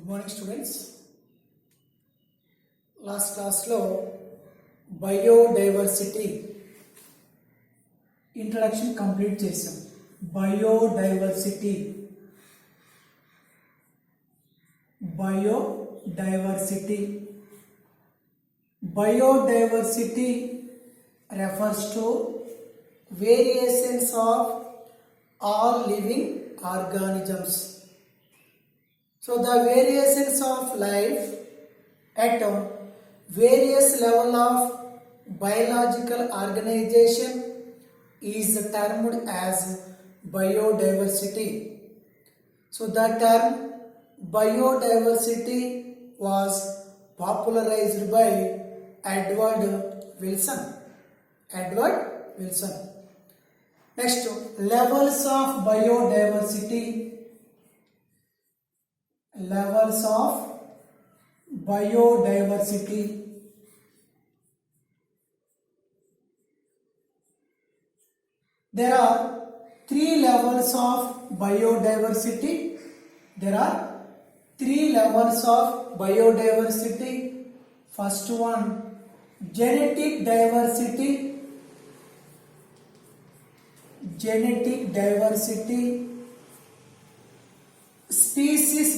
morning students. Last class lo biodiversity introduction complete chesam. Biodiversity refers to variations of all living organisms. So the variations of life at various level of biological organization is termed as biodiversity. So the term biodiversity was popularized by Edward Wilson. Next, levels of biodiversity. There are three levels of biodiversity. First one, genetic diversity. Species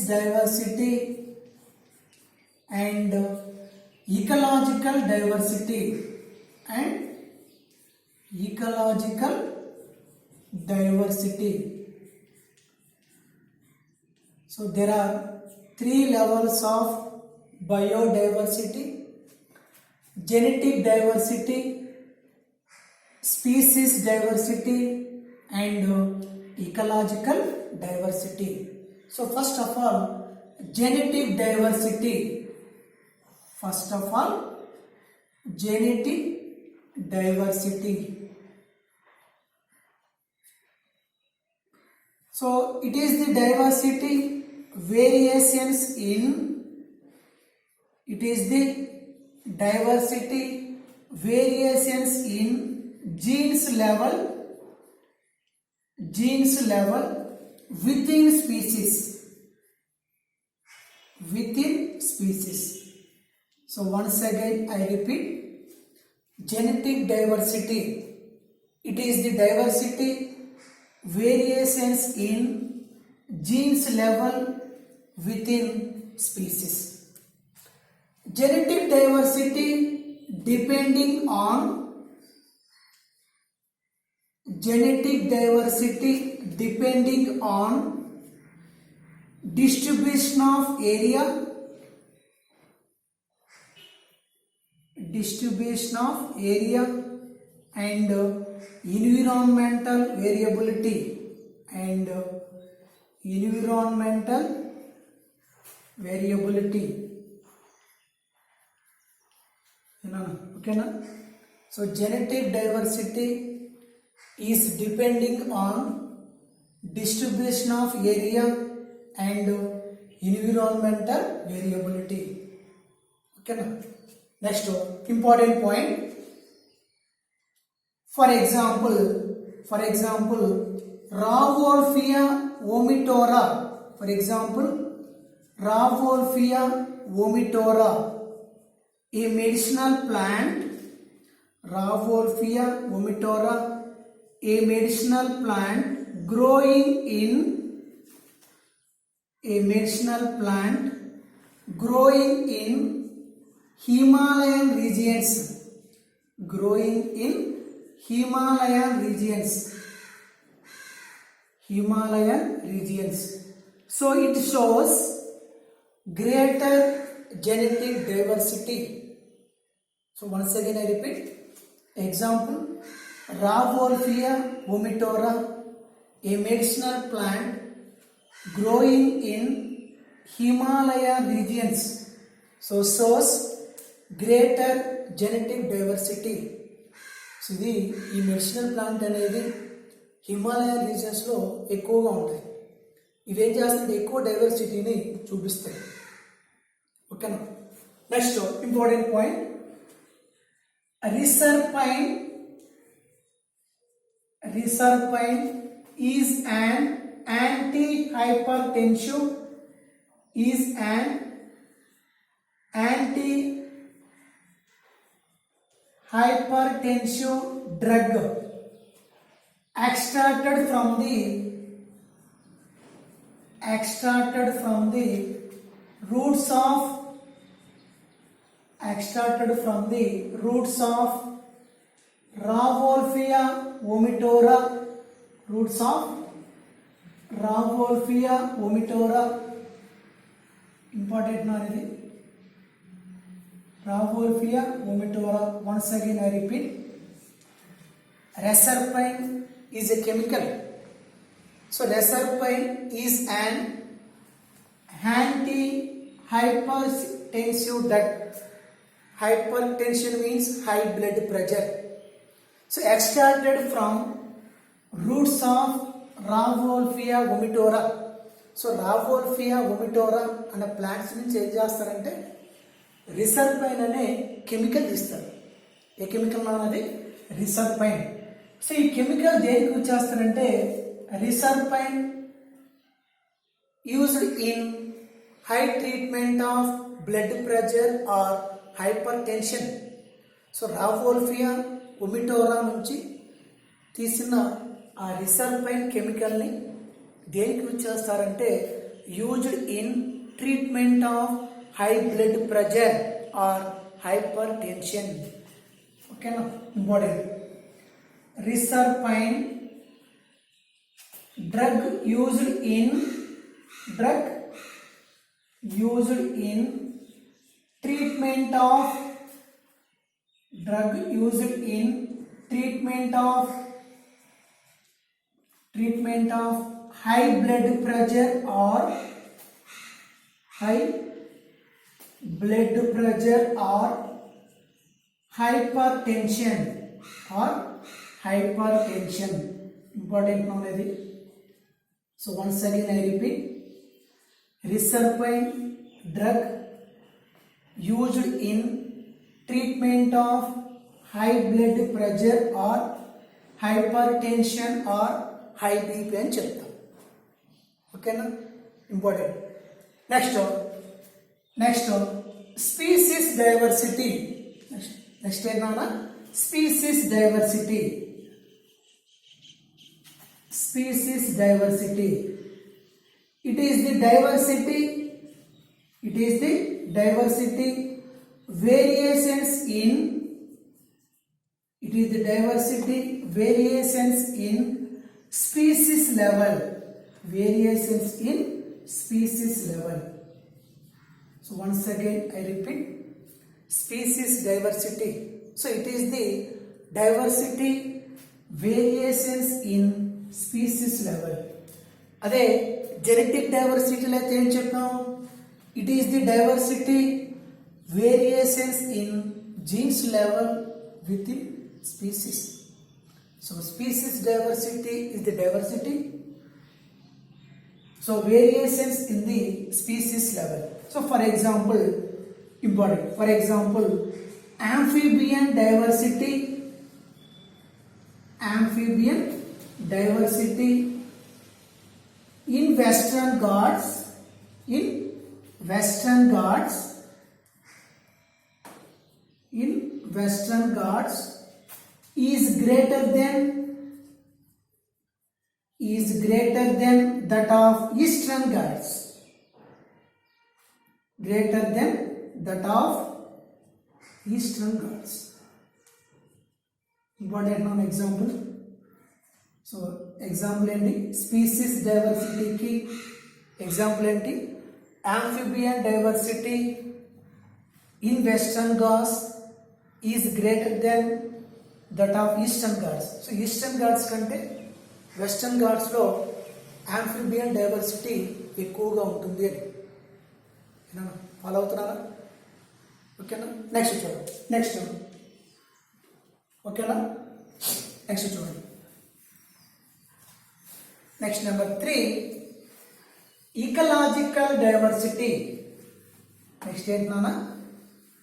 diversity and ecological diversity. So there are three levels of biodiversity: genetic diversity, species diversity and ecological diversity. So first of all, genetic diversity. So it is the diversity variations in genes level within species. So once again I repeat, genetic diversity, it is the diversity variations in genes level within species. Genetic diversity depending on distribution of area and environmental variability okay na? So genetic diversity is depending on distribution of area and environmental variability. Okay na? Next important point. For example, Rauwolfia vomitora, a medicinal plant. Rauwolfia vomitora, a medicinal plant growing in Himalayan regions. So it shows greater genetic diversity. So once again I repeat, example, Rauwolfia vomitora, a medicinal plant growing in Himalayan regions. So shows greater genetic diversity. So ఈ medicinal plant అనేది Himalayan రీజియన్స్లో ఎక్కువగా ఉంటాయి. ఇవేం చేస్తుంటే ఎక్కువ డైవర్సిటీని చూపిస్తాయి. ఓకేనా? Next important point, reserpine is an antihypertensive, is an antihypertensive drug extracted from the roots of Rauwolfia vomitora, roots of Rauwolfia vomitora, important name, Rauwolfia vomitora. Once again I repeat, reserpine is a chemical. So reserpine is an anti-hypertensive drug. Hypertension means high blood pressure. So extracted from roots of Rauwolfia vomitora. So Rauwolfia vomitora అనే plants నుంచి ఏం చేస్తారంటే రిసర్పైన్ అనే chemical తీస్తారు. ఏ chemical అన్నది reserpine. So ఈ chemical దేనికి యూజ్ చేస్తారంటే reserpine used in high treatment of blood pressure or hypertension. So Rauwolfia vomitoria నుంచి తీసిన ఆ రిసర్పైన్ కెమికల్ని దేనికి యూజ్ చేస్తారంటే used in treatment of high blood pressure or hypertension. ఓకేనా, important. Reserpine drug used in treatment of high blood pressure or hypertension important knowledge. So once again I repeat, reserpine drug used in treatment of high blood pressure or hypertension or high BP అని చెప్తాం. ఓకేనా, important. Next species diversity. Next ఏంటన్నా species diversity. It is the diversity variations in species level. So once again I repeat, species diversity. So it is the diversity variations in species level. అదే genetic డైవర్సిటీలో అయితే ఏం చెప్పాం, it is the diversity variations in jeans level with in species. So species diversity is the diversity, so variations in the species level. So for example, important, for example, amphibian diversity in Western Ghats is greater than that of Eastern Ghats. Important non example. So example ఏంటి, species డైవర్సిటీకి example ఏంటి, amphibian diversity in Western Ghats is greater than that of Eastern Ghats. So Eastern Ghats కంటే Western Ghats లో amphibian diversity ఎక్కువగా ఉంటుంది అని. Follow అవుతున్నారా? ఓకేనా, next చూడండి. ఓకేనా, నెక్స్ట్ చూడండి. Next number 3, ecological diversity. Next ఏంటన్నా,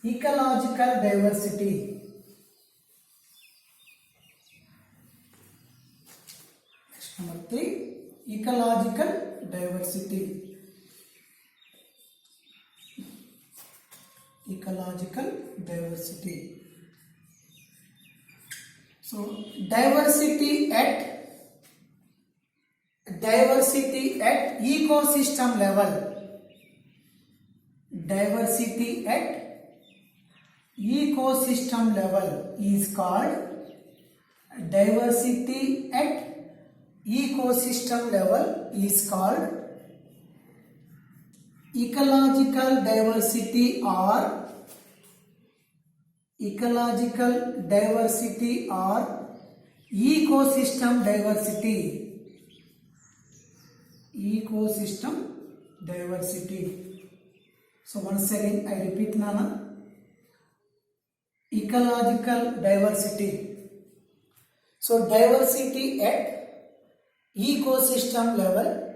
ecological diversity. Next Number 3, ecological diversity. Ecological diversity. So diversity at ecosystem level. Diversity at ecosystem level is called diversity at ecosystem level is called ecological diversity or ecosystem diversity. Ecosystem diversity. So once again I repeat Nana. Ecological diversity. So diversity at ecosystem level